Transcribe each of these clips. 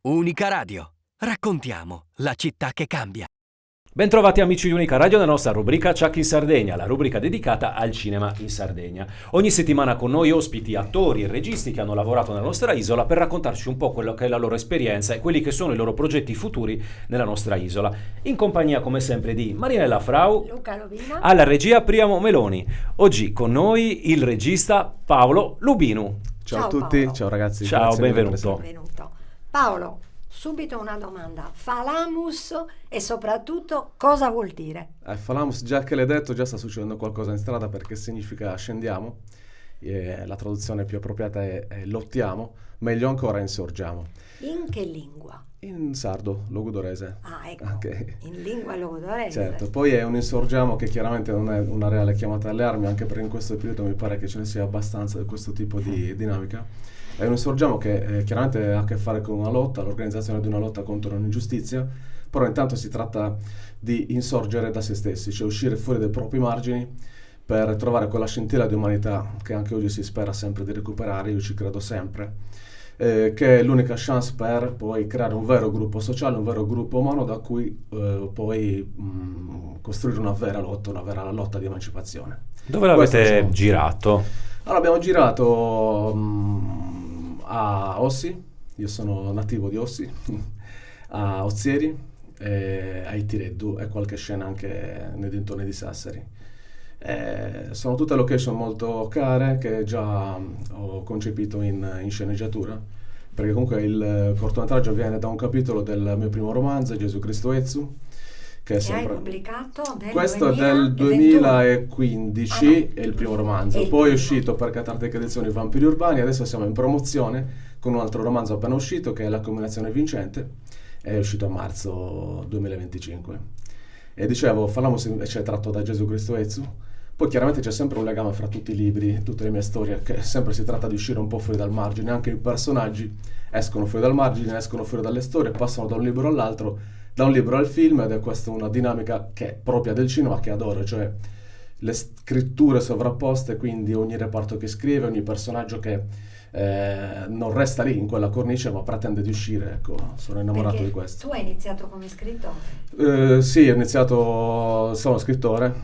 Unica Radio. Raccontiamo la città che cambia. Bentrovati amici di Unica Radio nella nostra rubrica Chuck in Sardegna, la rubrica dedicata al cinema in Sardegna. Ogni settimana con noi ospiti, attori e registi che hanno lavorato nella nostra isola per raccontarci un po' quello che è la loro esperienza e quelli che sono i loro progetti futuri nella nostra isola. In compagnia come sempre di Marinella Frau, Luca Lubino, alla regia Priamo Meloni. Oggi con noi il regista Paolo Lubinu. Ciao a tutti, Paolo. ciao ragazzi. Ciao, grazie mille per benvenuto. essere benvenuto. Paolo, subito una domanda. Falamus e soprattutto cosa vuol dire? Falamus, già che l'hai detto, già sta succedendo qualcosa in strada perché significa scendiamo. La traduzione più appropriata è lottiamo, meglio ancora insorgiamo. In che lingua? In sardo, logudorese. Ah, ecco, Ok. in lingua logudorese. Certo, poi è un insorgiamo che chiaramente non è una reale chiamata alle armi, anche perché in questo periodo mi pare che ce ne sia abbastanza di questo tipo di dinamica. È un insorgiamo che chiaramente ha a che fare con una lotta, l'organizzazione di una lotta contro un'ingiustizia, però intanto si tratta di insorgere da se stessi, cioè uscire fuori dai propri margini per trovare quella scintilla di umanità che anche oggi si spera sempre di recuperare, io ci credo sempre, che è l'unica chance per poi creare un vero gruppo sociale, un vero gruppo umano da cui poi costruire una vera lotta di emancipazione. Dove l'avete Questo, girato? Allora, abbiamo girato a Ossi, io sono nativo di Ossi, a Ozieri, a Itireddu e qualche scena anche nei dintorni di Sassari. Sono tutte location molto care che già ho concepito in sceneggiatura, perché comunque il cortometraggio viene da un capitolo del mio primo romanzo, Gesù Cristo Ezzu, che è Che hai sempre... pubblicato nel Questo è 2021. del 2015, Ah, no. è il primo romanzo. È il Poi è primo. uscito per Catarteche Edizioni Vampiri Urbani, adesso siamo in promozione con un altro romanzo appena uscito che è La Combinazione Vincente, è uscito a marzo 2025. E dicevo, Falamus invece è tratto da Gesù Cristo Ezzu. Poi chiaramente c'è sempre un legame fra tutti i libri, tutte le mie storie, che sempre si tratta di uscire un po' fuori dal margine, anche i personaggi escono fuori dal margine, escono fuori dalle storie, passano da un libro all'altro, da un libro al film, ed è questa una dinamica che è propria del cinema che adoro, cioè le scritture sovrapposte, quindi ogni reparto che scrive, ogni personaggio che non resta lì in quella cornice ma pretende di uscire, ecco, sono innamorato Perché di questo. tu hai iniziato come scrittore. Sì, ho iniziato, sono scrittore,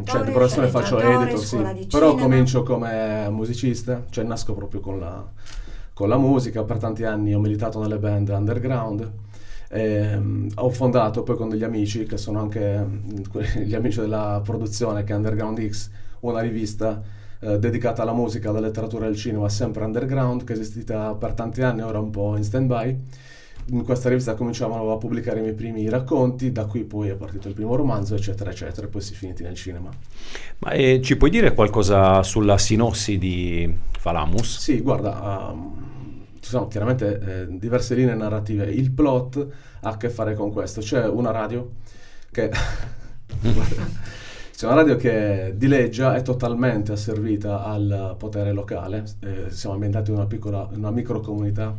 cioè di professione faccio sceneggiatore, editor, sì, scuola di però cinema. comincio come musicista, cioè nasco proprio con la musica, per tanti anni ho militato nelle band underground, ho fondato poi con degli amici che sono anche gli amici della produzione che è Underground X, una rivista dedicata alla musica, alla letteratura e al cinema, sempre underground, che è esistita per tanti anni, ora un po' in stand-by. In questa rivista cominciavano a pubblicare i miei primi racconti, da qui poi è partito il primo romanzo, eccetera, eccetera, e poi si è finiti nel cinema. Ma ci puoi dire qualcosa sulla sinossi di Falamus? Sì, guarda, ci sono chiaramente diverse linee narrative. Il plot ha a che fare con questo. C'è una radio che... C'è una radio che dileggia, è totalmente asservita al potere locale, siamo ambientati in una microcomunità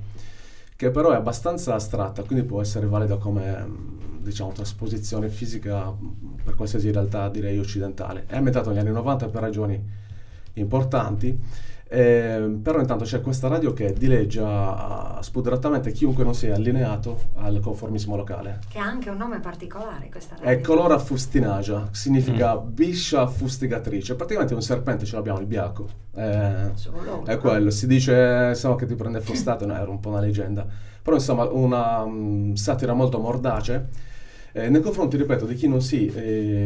che però è abbastanza astratta, quindi può essere valida come, diciamo, trasposizione fisica per qualsiasi realtà, direi, occidentale. È ambientato negli anni 90 per ragioni importanti, però intanto c'è questa radio che dileggia spudoratamente chiunque non sia allineato al conformismo locale. Che ha anche un nome particolare questa radio. È colora fustinagia, significa biscia fustigatrice, praticamente un serpente ce l'abbiamo, il biaco, Solo. è quello, si dice insomma, che ti prende frustato, no, era un po' una leggenda, però insomma una satira molto mordace nei confronti, ripeto, di chi non si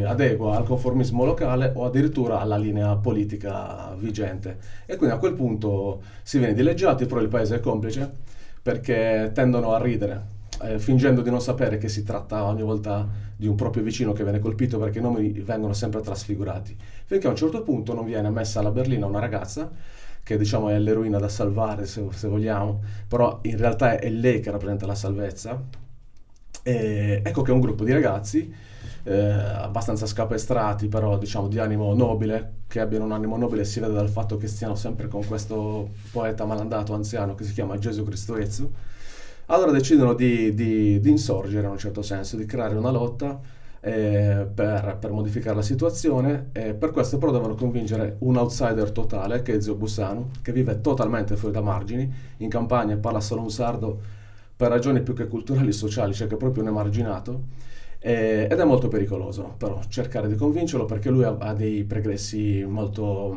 adegua al conformismo locale o addirittura alla linea politica vigente, e quindi a quel punto si viene dileggiati, però il paese è complice perché tendono a ridere, fingendo di non sapere che si tratta ogni volta di un proprio vicino che viene colpito, perché i nomi vengono sempre trasfigurati, finché a un certo punto non viene messa alla berlina una ragazza che diciamo è l'eroina da salvare, se vogliamo, però in realtà è lei che rappresenta la salvezza. Ecco che un gruppo di ragazzi abbastanza scapestrati, però diciamo di animo nobile, che abbiano un animo nobile si vede dal fatto che stiano sempre con questo poeta malandato anziano che si chiama Gesù Cristo Ezzu. Allora decidono di insorgere in un certo senso, di creare una lotta per modificare la situazione, e per questo però devono convincere un outsider totale che è Zio Bussano, che vive totalmente fuori da margini, in campagna, parla solo un sardo, per ragioni più che culturali sociali, cioè che è proprio un emarginato, ed è molto pericoloso però cercare di convincerlo, perché lui ha dei pregressi molto,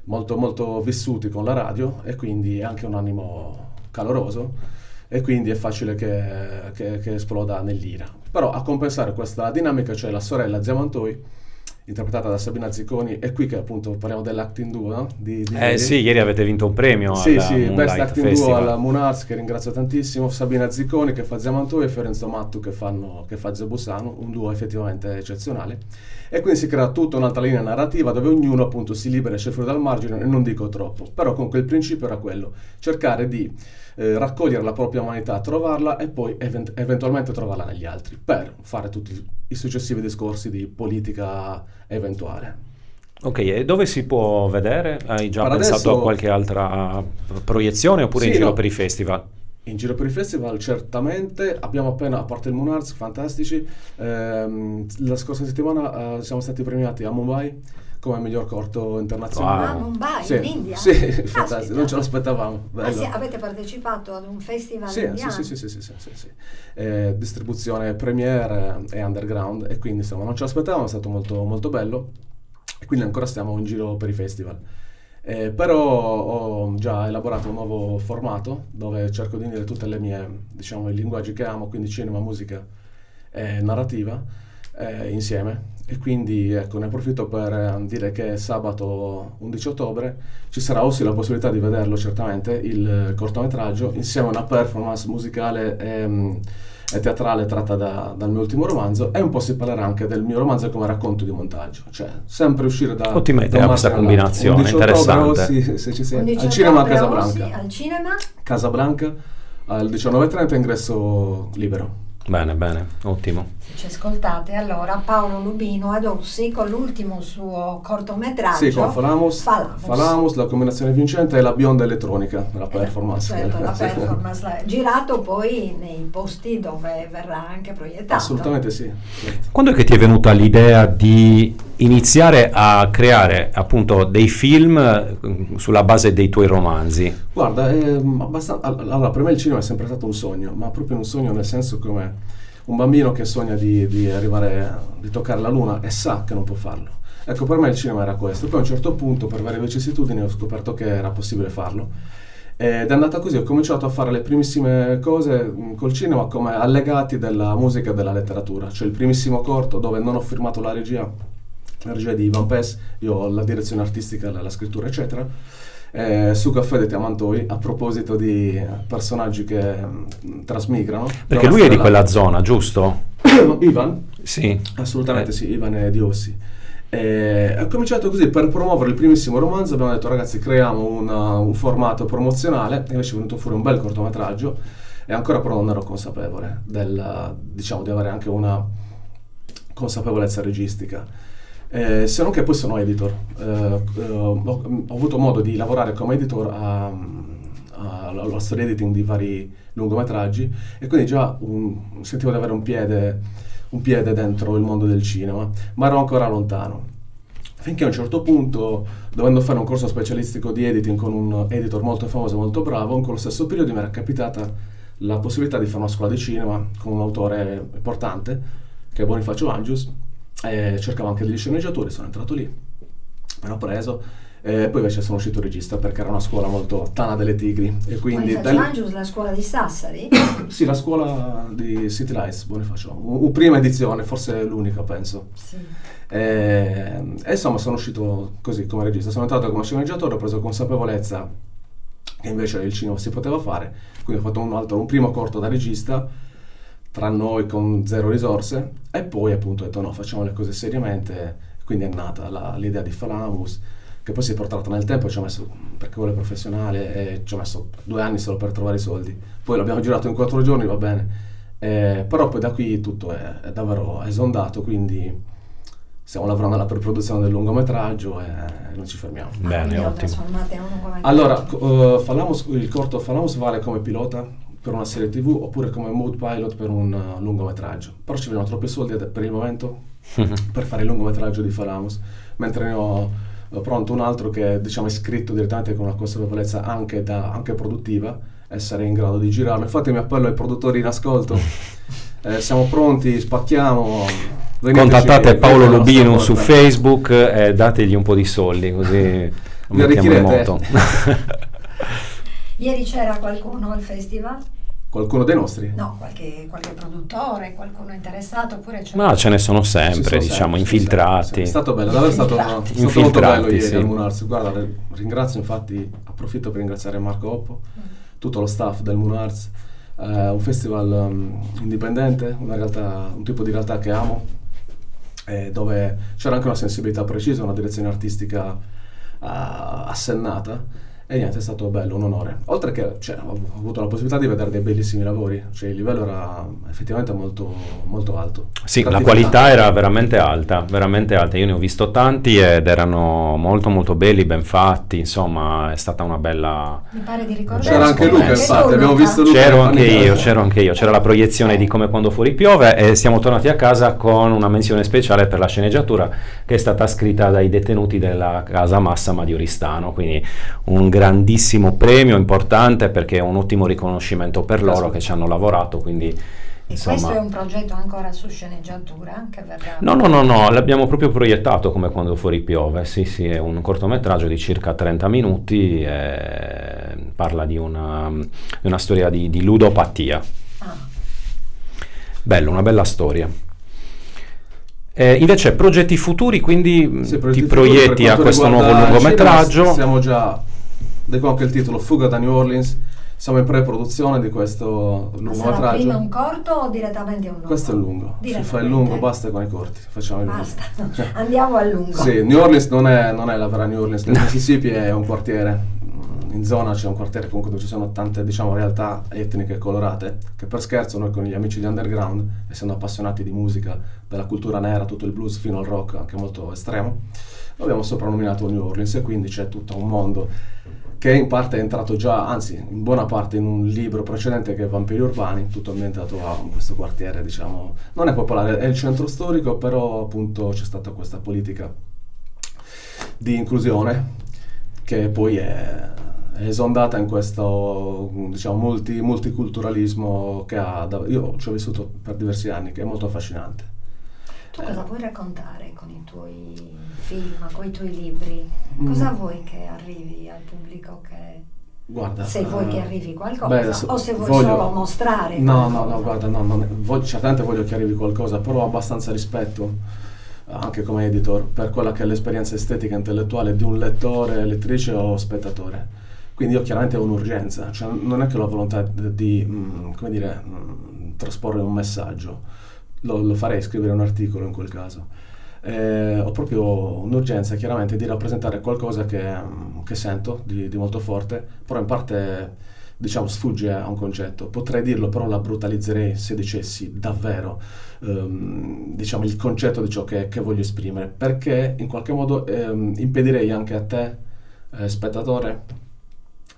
molto vissuti con la radio, e quindi è anche un animo caloroso, e quindi è facile che esploda nell'ira. Però a compensare questa dinamica c'è la sorella Zia Mantoi, interpretata da Sabina Zicconi, e qui che appunto parliamo dell'acting duo, no? Sì, ieri avete vinto un premio sì, al sì, Best Moonlight Acting Festival. Duo alla Moon Arts, che ringrazio tantissimo, Sabina Zicconi che fa Zia Mantoi e Fiorenzo Mattu che fa Zio Bussano, un duo effettivamente eccezionale, e quindi si crea tutta un'altra linea narrativa dove ognuno appunto si libera, esce fuori dal margine, e non dico troppo, però comunque il principio era quello, cercare di raccogliere la propria umanità, trovarla e poi eventualmente trovarla negli altri, per fare tutti i successivi discorsi di politica eventuale. Ok, e dove si può vedere? Hai già Per pensato adesso- a qualche altra proiezione, oppure Sì, in giro no. per i festival? In giro per i festival certamente, abbiamo appena, a parte il Moon Arts, fantastici, la scorsa settimana siamo stati premiati a Mumbai come miglior corto internazionale. Ah, Mumbai, Sì, in India? sì, Caspita. fantastico, non ce l'aspettavamo. Ah, bello. sì, avete partecipato ad un festival Sì, indiano? sì. Distribuzione Premiere e Underground, e quindi insomma non ce l'aspettavamo, è stato molto, molto bello, e quindi ancora stiamo in giro per i festival. Però ho già elaborato un nuovo formato dove cerco di unire tutte le mie, diciamo, i linguaggi che amo, quindi cinema, musica e narrativa insieme, e quindi ecco, ne approfitto per dire che sabato 11 ottobre ci sarà aussi la possibilità di vederlo, certamente, il cortometraggio insieme a una performance musicale e teatrale tratta dal mio ultimo romanzo, e un po' si parlerà anche del mio romanzo come racconto di montaggio, cioè sempre uscire da Ottima idea un questa margine all'altro. combinazione, 11 ottobre, interessante. Ossi, se ci sei, 11 al cinema a ottobre, Casablanca. Ossi, al cinema? Casablanca al 19:30, ingresso libero. Bene, ottimo. Se ci ascoltate, allora Paolo Lubino ad Ossi con l'ultimo suo cortometraggio. Sì, con Falamus, la combinazione vincente, e la bionda elettronica, la performance. Certo, la performance, girato poi nei posti dove verrà anche proiettato. Assolutamente sì. Certo. Quando è che ti è venuta l'idea di iniziare a creare appunto dei film sulla base dei tuoi romanzi? Guarda, allora per me il cinema è sempre stato un sogno, ma proprio un sogno nel senso come un bambino che sogna di arrivare, di toccare la luna e sa che non può farlo. Ecco, per me il cinema era questo. Poi a un certo punto, per varie vicissitudini, ho scoperto che era possibile farlo. Ed è andata così, ho cominciato a fare le primissime cose col cinema come allegati della musica e della letteratura. Cioè il primissimo corto dove non ho firmato la regia di Ivan Pes, io ho la direzione artistica, la scrittura, eccetera. Su Caffè dei Tiamantoi, a proposito di personaggi che trasmigrano. Perché lui è di quella zona, giusto? Ivan? Sì. Assolutamente sì, Ivan è di Ossi. Ho cominciato così, per promuovere il primissimo romanzo abbiamo detto ragazzi creiamo un formato promozionale, e invece è venuto fuori un bel cortometraggio, e ancora però non ero consapevole diciamo di avere anche una consapevolezza registica. Se non che poi sono editor, ho avuto modo di lavorare come editor allo story editing di vari lungometraggi, e quindi già sentivo di avere un piede dentro il mondo del cinema, ma ero ancora lontano. Finché a un certo punto, dovendo fare un corso specialistico di editing con un editor molto famoso e molto bravo, in quello stesso periodo mi era capitata la possibilità di fare una scuola di cinema con un autore importante, che è Bonifacio Angius, e cercavo anche degli sceneggiatori, sono entrato lì, me l'ho preso, poi invece sono uscito regista perché era una scuola molto Tana delle Tigri, e quindi Bonifacio, la scuola di Sassari? sì, la scuola di City Lights Bonifacio, prima edizione, forse l'unica penso. Sì. E insomma sono uscito così come regista, sono entrato come sceneggiatore, ho preso consapevolezza che invece il cinema si poteva fare, quindi ho fatto un primo corto da regista tra noi con zero risorse, e poi appunto ho detto no, facciamo le cose seriamente, quindi è nata l'idea di Falamus, che poi si è portata nel tempo, ci ho messo, perché vuole professionale, e ci ho messo 2 anni solo per trovare i soldi, poi l'abbiamo girato in 4 giorni, va bene, però poi da qui tutto è davvero esondato, quindi stiamo lavorando alla preproduzione del lungometraggio e non ci fermiamo. Bene, Quindi lo ottimo. trasformate in un lungometraggio. Allora, il corto Falamus vale come pilota per una serie TV oppure come mood pilot per un lungometraggio, però ci vogliono troppi soldi per il momento per fare il lungometraggio di Falamus, mentre ne ho pronto un altro che diciamo è scritto direttamente con una consapevolezza anche produttiva, essere in grado di girarlo. Infatti mi appello ai produttori in ascolto, siamo pronti, spacchiamo. Veniteci, Contattate Paolo vedete la Lubino nostra su porta. Facebook e dategli un po' di soldi, così lo Mi mettiamo in arricchirete. moto. Ieri c'era qualcuno al festival? Qualcuno dei nostri? No, qualche produttore, qualcuno interessato, oppure c'è... Ma ce ne sono Ci sempre, sono diciamo, sempre, infiltrati. È stato bello, davvero è stato Infiltrati. molto Infiltrati, bello ieri sì. al Munars. Guarda, ringrazio, infatti, approfitto per ringraziare Marco Oppo, tutto lo staff del Munars, un festival indipendente, un tipo di realtà che amo, dove c'era anche una sensibilità precisa, una direzione artistica assennata. E niente, è stato bello, un onore. Oltre che ho avuto la possibilità di vedere dei bellissimi lavori, cioè il livello era effettivamente molto, molto alto. Sì, la Gratificante. qualità era veramente alta, veramente alta. Io ne ho visto tanti ed erano molto molto belli, ben fatti, insomma è stata una bella... Mi pare di ricordare. C'era anche Luca, infatti, abbiamo visto Luca. C'ero anche io, c'era la proiezione di Come quando fuori piove e siamo tornati a casa con una menzione speciale per la sceneggiatura che è stata scritta dai detenuti della Casa Massama di Oristano, quindi un grandissimo premio importante perché è un ottimo riconoscimento per loro che ci hanno lavorato, quindi E insomma... questo è un progetto ancora su sceneggiatura che verrà... No, l'abbiamo proprio proiettato Come quando fuori piove, sì, è un cortometraggio di circa 30 minuti, parla di una storia di ludopatia. Ah. Bello, una bella storia. Invece progetti futuri, quindi Sì, ti per proietti quanto a questo riguarda nuovo il lungometraggio. cinema, siamo già, dico anche il titolo, Fuga da New Orleans, siamo in pre-produzione di questo Ma sarà prima lungometraggio. un corto o direttamente un lungo? Questo è il lungo, si fa il Direttamente. lungo, basta con i corti, facciamo il lungo. Basta, andiamo al lungo. Sì, New Orleans non è la vera New Orleans, il Mississippi è un quartiere, in zona c'è un quartiere comunque dove ci sono tante, diciamo, realtà etniche colorate, che per scherzo noi con gli amici di Underground, essendo appassionati di musica, della cultura nera, tutto il blues fino al rock anche molto estremo, l'abbiamo soprannominato New Orleans e quindi c'è tutto un mondo che in parte è entrato già, anzi in buona parte in un libro precedente che è Vampiri Urbani, tutto ambientato a questo quartiere, diciamo, non è popolare, è il centro storico, però appunto c'è stata questa politica di inclusione che poi è esondata in questo, diciamo, multiculturalismo che io ci ho vissuto per diversi anni, che è molto affascinante. Tu cosa vuoi raccontare con i tuoi film, con i tuoi libri? Cosa vuoi che arrivi al pubblico? Guarda, Se vuoi che arrivi qualcosa beh, o se vuoi voglio- solo mostrare No, qualcosa? guarda, certamente voglio che arrivi qualcosa, però ho abbastanza rispetto anche come editor per quella che è l'esperienza estetica e intellettuale di un lettore, lettrice o spettatore. Quindi io chiaramente ho un'urgenza, cioè non è che ho la volontà di come dire, trasporre un messaggio, lo farei, scrivere un articolo in quel caso. Ho proprio un'urgenza chiaramente di rappresentare qualcosa che sento di molto forte, però in parte, diciamo, sfugge a un concetto. Potrei dirlo, però la brutalizzerei se dicessi davvero diciamo il concetto di ciò che voglio esprimere, perché in qualche modo impedirei anche a te, spettatore,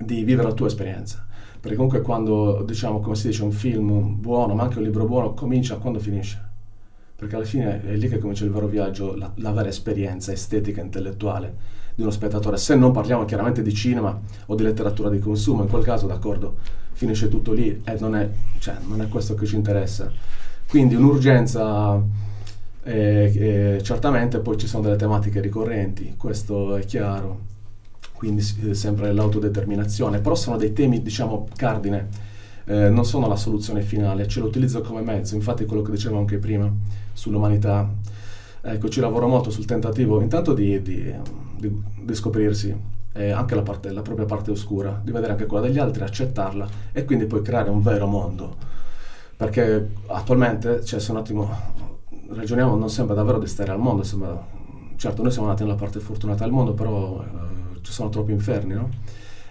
di vivere la tua esperienza. Perché comunque quando, diciamo, come si dice, un film buono, ma anche un libro buono, comincia quando finisce. Perché alla fine è lì che comincia il vero viaggio, la vera esperienza estetica, intellettuale di uno spettatore. Se non parliamo chiaramente di cinema o di letteratura di consumo, in quel caso, d'accordo, finisce tutto lì e non è questo che ci interessa. Quindi un'urgenza, certamente poi ci sono delle tematiche ricorrenti, questo è chiaro, quindi sempre l'autodeterminazione, però sono dei temi, diciamo, cardine, non sono la soluzione finale, ce lo utilizzo come mezzo. Infatti quello che dicevo anche prima sull'umanità, ecco, ci lavoro molto sul tentativo intanto di scoprirsi anche la propria parte oscura, di vedere anche quella degli altri, accettarla e quindi poi creare un vero mondo, perché attualmente, cioè, se un attimo ragioniamo, non sembra davvero di stare al mondo, certo noi siamo nati nella parte fortunata del mondo, però ci sono troppi inferni, no?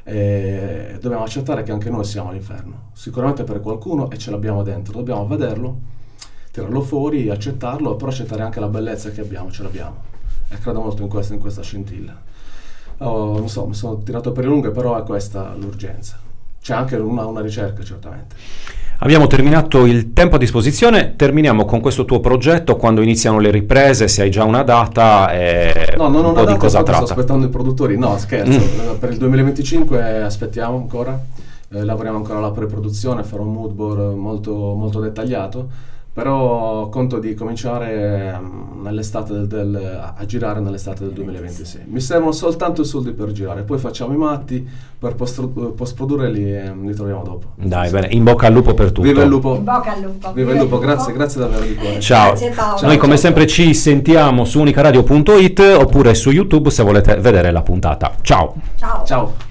E dobbiamo accettare che anche noi siamo all'inferno, sicuramente per qualcuno, e ce l'abbiamo dentro, dobbiamo vederlo, tirarlo fuori, accettarlo, però accettare anche la bellezza che abbiamo, ce l'abbiamo, e credo molto in questa scintilla. Non so, mi sono tirato per le lunghe, però è questa l'urgenza. C'è anche una ricerca, certamente. Abbiamo terminato il tempo a disposizione, terminiamo con questo tuo progetto, quando iniziano le riprese, se hai già una data e No, non ho un una po' di data, cosa sto tratta. aspettando i produttori, no scherzo, per il 2025 aspettiamo ancora, lavoriamo ancora alla pre-produzione, fare un mood board molto, molto dettagliato, però conto di cominciare nell'estate a girare nell'estate del 2026. Mi servono soltanto i soldi per girare, poi facciamo i matti, per post-produrre li troviamo dopo. Dai, bene, in bocca al lupo per tutto. Viva il lupo! In bocca al lupo. Viva il lupo, grazie davvero di cuore. Ciao. Grazie, Paolo. Noi come sempre ci sentiamo su unicaradio.it oppure su YouTube se volete vedere la puntata. Ciao. Ciao. Ciao!